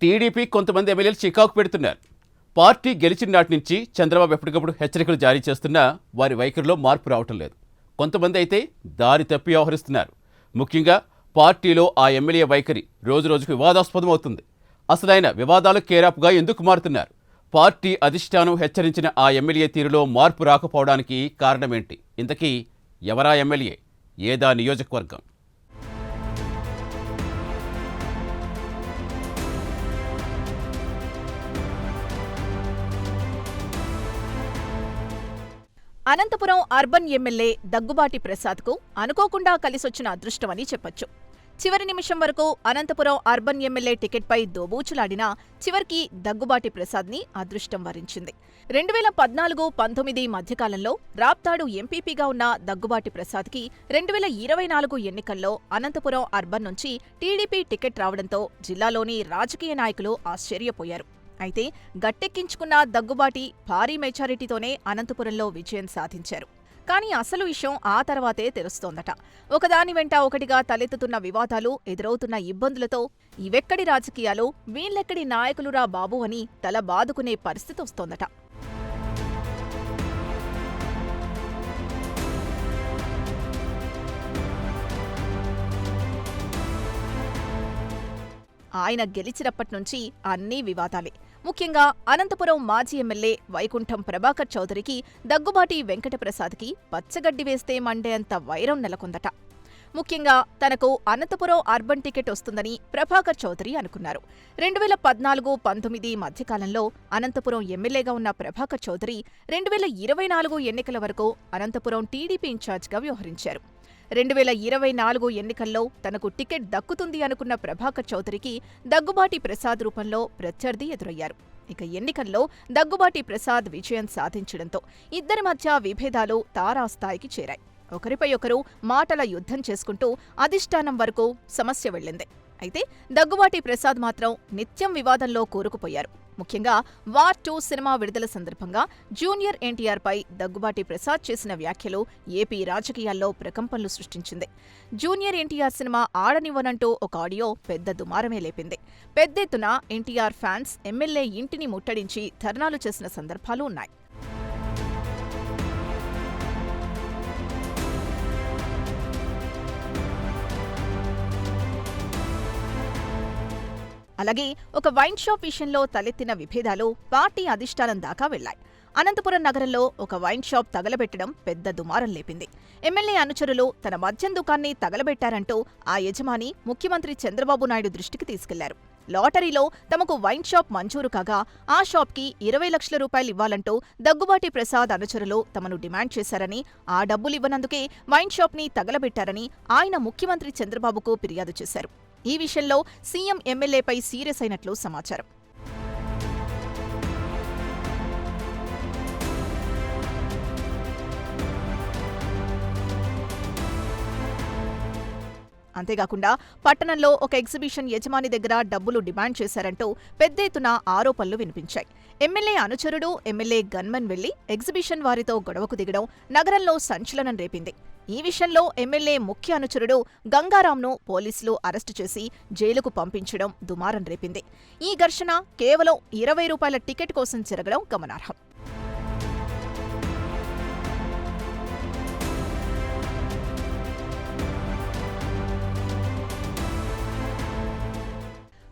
TDP కొంతమంది ఎమ్మెల్యేలు చికాకు పెడుతున్నారు. పార్టీ గెలిచిన నాటి నుంచి చంద్రబాబు ఎప్పటికప్పుడు హెచ్చరికలు జారీ చేస్తున్నా వారి వైఖరిలో మార్పు రావటం లేదు. కొంతమంది అయితే దారి తప్పి వ్యవహరిస్తున్నారు. ముఖ్యంగా పార్టీలో ఆ ఎమ్మెల్యే వైఖరి రోజురోజుకు వివాదాస్పదం అవుతుంది. అసలు ఆయన వివాదాలు కేరాప్గా ఎందుకు మారుతున్నారు? పార్టీ అధిష్టానం హెచ్చరించిన ఆ ఎమ్మెల్యే తీరులో మార్పు రాకపోవడానికి కారణమేంటి? ఇంతకీ ఎవరా ఎమ్మెల్యే? ఏదా నియోజకవర్గం? అనంతపురం అర్బన్ ఎమ్మెల్యే దగ్గుబాటి ప్రసాద్కు అనుకోకుండా కలిసొచ్చిన అదృష్టమని చెప్పొచ్చు. చివరి నిమిషం వరకు అనంతపురం అర్బన్ ఎమ్మెల్యే టికెట్పై దోబూచులాడినా చివరికి దగ్గుబాటి ప్రసాద్ని అదృష్టం వరించింది. 2014-19 మధ్యకాలంలో రాప్తాడు ఎంపీపీగా ఉన్న దగ్గుబాటి ప్రసాద్కి 2024 ఎన్నికల్లో అనంతపురం అర్బన్ నుంచి టీడీపీ టికెట్ రావడంతో జిల్లాలోని రాజకీయ నాయకులు ఆశ్చర్యపోయారు. అయితే గట్టెక్కించుకున్న దగ్గుబాటి భారీ మెజారిటీతోనే అనంతపురంలో విజయం సాధించారు. కానీ అసలు విషయం ఆ తర్వాతే తెలుస్తోందట. ఒకదాని వెంట ఒకటిగా తలెత్తుతున్న వివాదాలు, ఎదురవుతున్న ఇబ్బందులతో ఇవెక్కడి రాజకీయాలు, వీళ్ళెక్కడి నాయకులురా బాబు అని తల బాదుకునే పరిస్థితి వస్తోందట. ఆయన గెలిచినప్పట్నుంచి అన్నీ వివాదాలే. ముఖ్యంగా అనంతపురం మాజీ ఎమ్మెల్యే వైకుంఠం ప్రభాకర్ చౌదరికి దగ్గుబాటి వెంకటప్రసాద్కి పచ్చగడ్డి వేస్తే మండేంత వైరం నెలకొందట. ముఖ్యంగా తనకు అనంతపురం అర్బన్ టికెట్ వస్తుందని ప్రభాకర్ చౌదరి అనుకున్నారు. 2014-19 మధ్యకాలంలో అనంతపురం ఎమ్మెల్యేగా ఉన్న ప్రభాకర్ చౌదరి 2024 ఎన్నికల వరకు అనంతపురం టీడీపీ ఇన్ఛార్జిగా వ్యవహరించారు. 2024 ఎన్నికల్లో తనకు టికెట్ దక్కుతుంది అనుకున్న ప్రభాకర్ చౌదరికి దగ్గుబాటి ప్రసాద్ రూపంలో ప్రత్యర్థి ఎదురయ్యారు. ఇక ఎన్నికల్లో దగ్గుబాటి ప్రసాద్ విజయం సాధించడంతో ఇద్దరి మధ్య విభేదాలు తారాస్థాయికి చేరాయి. ఒకరిపై ఒకరు మాటల యుద్ధం చేసుకుంటూ అధిష్టానం వరకు సమస్య వెళ్ళింది. అయితే దగ్గుబాటి ప్రసాద్ మాత్రం నిత్యం వివాదంలో కూరుకుపోయారు. ముఖ్యంగా వార్ 2 సినిమా విడుదల సందర్భంగా జూనియర్ ఎన్టీఆర్పై దగ్గుబాటి ప్రసాద్ చేసిన వ్యాఖ్యలు ఏపీ రాజకీయాల్లో ప్రకంపనలు సృష్టించింది. జూనియర్ ఎన్టీఆర్ సినిమా ఆడనివ్వనంటూ ఒక ఆడియో పెద్ద దుమారమే లేపింది. పెద్దెత్తున ఎన్టీఆర్ ఫ్యాన్స్ ఎమ్మెల్యే ఇంటిని ముట్టడించి ధర్నాలు చేసిన సందర్భాలు ఉన్నాయి. అలాగే ఒక వైన్ షాప్ విషయంలో తలెత్తిన విభేదాలు పార్టీ అధిష్టానం దాకా వెళ్లాయి. అనంతపురం నగరంలో ఒక వైన్ షాప్ తగలబెట్టడం పెద్ద దుమారం లేపింది. ఎమ్మెల్యే అనుచరులు తన మద్యం దుకాణాన్ని తగలబెట్టారంటూ ఆ యజమాని ముఖ్యమంత్రి చంద్రబాబు నాయుడు దృష్టికి తీసుకెళ్లారు. లాటరీలో తమకు వైన్ షాప్ మంజూరు కాగా ఆ షాప్కి 20 లక్షల రూపాయలు ఇవ్వాలంటూ దగ్గుబాటి ప్రసాద్ అనుచరులు తమను డిమాండ్ చేశారని, ఆ డబ్బులివ్వనందుకే వైన్ షాప్ని తగలబెట్టారని ఆయన ముఖ్యమంత్రి చంద్రబాబుకు ఫిర్యాదు చేశారు. ఈ విషయంలో సీఎం ఎమ్మెల్యేపై సీరియస్ అయినట్లు సమాచారం. అంతేకాకుండా పట్టణంలో ఒక ఎగ్జిబిషన్ యజమాని దగ్గర డబ్బులు డిమాండ్ చేశారంటూ పెద్ద ఎత్తున ఆరోపణలు వినిపించాయి. ఎమ్మెల్యే అనుచరుడు, ఎమ్మెల్యే గన్మన్ వెళ్లి ఎగ్జిబిషన్ వారితో గొడవకు దిగడం నగరంలో సంచలనం రేపింది. ఈ విషయంలో ఎమ్మెల్యే ముఖ్య అనుచరుడు గంగారాంను పోలీసులు అరెస్టు చేసి జైలుకు పంపించడం దుమారం రేపింది. ఈ ఘర్షణ కేవలం 20 రూపాయల టికెట్ కోసం జరగడం గమనార్హం.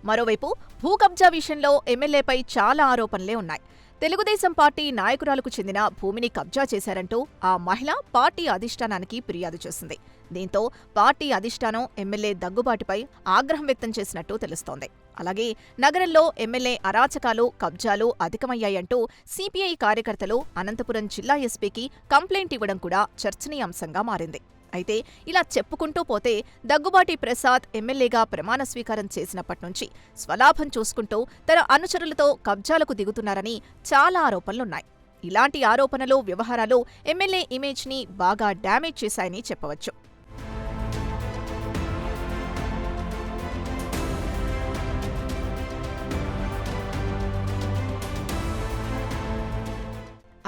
మరోవైపు భూ కబ్జా విషయంలో ఎమ్మెల్యేపై చాలా ఆరోపణలే ఉన్నాయి. తెలుగుదేశం పార్టీ నాయకురాలకు చెందిన భూమిని కబ్జా చేశారంటూ ఆ మహిళ పార్టీ అధిష్టానానికి ఫిర్యాదు చేసింది. దీంతో పార్టీ అధిష్టానం ఎమ్మెల్యే దగ్గుబాటిపై ఆగ్రహం వ్యక్తం చేసినట్టు తెలుస్తోంది. అలాగే నగరంలో ఎమ్మెల్యే అరాచకాలు, కబ్జాలు అధికమయ్యాయంటూ సిపిఐ కార్యకర్తలు అనంతపురం జిల్లా ఎస్పీకి కంప్లైంట్ ఇవ్వడం కూడా చర్చనీయాంశంగా మారింది. అయితే ఇలా చెప్పుకుంటూ పోతే దగ్గుబాటి ప్రసాద్ ఎమ్మెల్యేగా ప్రమాణ స్వీకారం చేసినప్పట్నుంచి స్వలాభం చూసుకుంటూ తన అనుచరులతో కబ్జాలకు దిగుతున్నారని చాలా ఆరోపణలున్నాయి. ఇలాంటి ఆరోపణలు, వ్యవహారాలు ఎమ్మెల్యే ఇమేజ్ని బాగా డ్యామేజ్ చేశాయని చెప్పవచ్చు.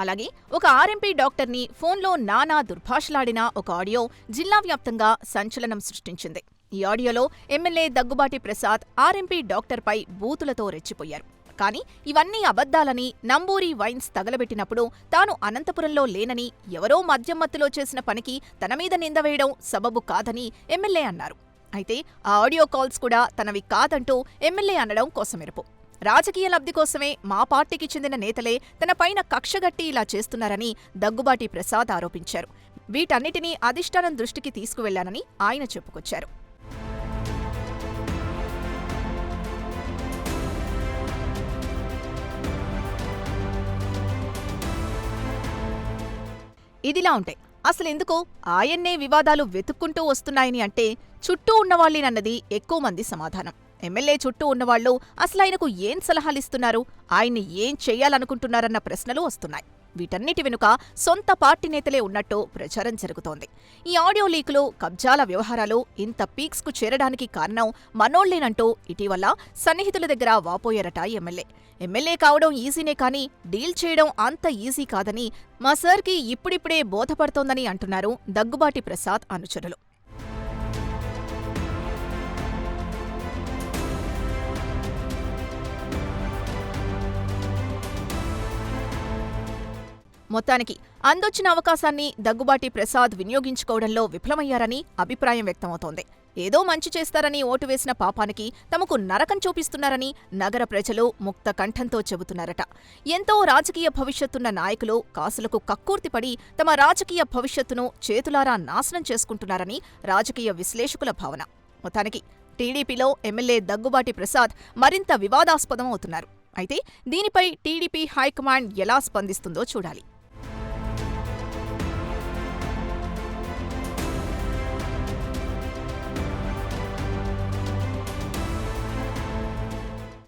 అలాగే ఒక ఆర్ఎంపీ డాక్టర్ని ఫోన్లో నానా దుర్భాషలాడిన ఒక ఆడియో జిల్లా వ్యాప్తంగా సంచలనం సృష్టించింది. ఈ ఆడియోలో ఎమ్మెల్యే దగ్గుబాటి ప్రసాద్ ఆర్ఎంపీ డాక్టర్పై బూతులతో రెచ్చిపోయారు. కానీ ఇవన్నీ అబద్దాలని, నంబూరి వైన్స్ తగలబెట్టినప్పుడు తాను అనంతపురంలో లేనని, ఎవరో మద్యం మత్తులో చేసిన పనికి తన మీద నింద వేయడం సబబు కాదని ఎమ్మెల్యే అన్నారు. అయితే ఆ ఆడియో కాల్స్ కూడా తనవి కాదంటూ ఎమ్మెల్యే అనడం కోసమెరుపు. రాజకీయ లబ్ధి కోసమే మా పార్టీకి చెందిన నేతలే తనపైన కక్షగట్టి ఇలా చేస్తున్నారని దగ్గుబాటి ప్రసాద్ ఆరోపించారు. వీటన్నిటినీ అధిష్టానం దృష్టికి తీసుకువెళ్లానని ఆయన చెప్పుకొచ్చారు. ఇదిలా ఉంటే అసలెందుకు ఆయన్నే వివాదాలు వెతుక్కుంటూ వస్తున్నాయని అంటే చుట్టూ ఉన్నవాళ్లేనన్నది ఎక్కువ మంది సమాధానం. ఎమ్మెల్యే చుట్టూ ఉన్నవాళ్లు అసలాయనకు ఏం సలహాలిస్తున్నారు, ఆయన్ని ఏం చెయ్యాలనుకుంటున్నారన్న ప్రశ్నలు వస్తున్నాయి. వీటన్నిటి వెనుక సొంత పార్టీ నేతలే ఉన్నట్టు ప్రచారం జరుగుతోంది. ఈ ఆడియో లీకులు, కబ్జాల వ్యవహారాలు ఇంత పీక్స్కు చేరడానికి కారణం మనోళ్లేనంటూ ఇటీవల సన్నిహితుల దగ్గర వాపోయారట ఎమ్మెల్యే. ఎమ్మెల్యే కావడం ఈజీనే కానీ డీల్ చేయడం అంత ఈజీ కాదని మా సార్కి ఇప్పుడిప్పుడే బోధపడుతోందని అంటున్నారు దగ్గుబాటి ప్రసాద్ అనుచరులు. మొత్తానికి అందొచ్చిన అవకాశాన్ని దగ్గుబాటి ప్రసాద్ వినియోగించుకోవడంలో విఫలమయ్యారని అభిప్రాయం వ్యక్తమవుతోంది. ఏదో మంచి చేస్తారని ఓటు వేసిన పాపానికి తమకు నరకం చూపిస్తున్నారని నగర ప్రజలు ముక్త కంఠంతో చెబుతున్నారట. ఎంతో రాజకీయ భవిష్యత్తున్న నాయకులు కాసులకు కక్కుర్తిపడి తమ రాజకీయ భవిష్యత్తును చేతులారా నాశనం చేసుకుంటున్నారని రాజకీయ విశ్లేషకుల భావన. మొత్తానికి టీడీపీలో ఎమ్మెల్యే దగ్గుబాటి ప్రసాద్ మరింత వివాదాస్పదం అవుతున్నారు. అయితే దీనిపై టీడీపీ హైకమాండ్ ఎలా స్పందిస్తుందో చూడాలి.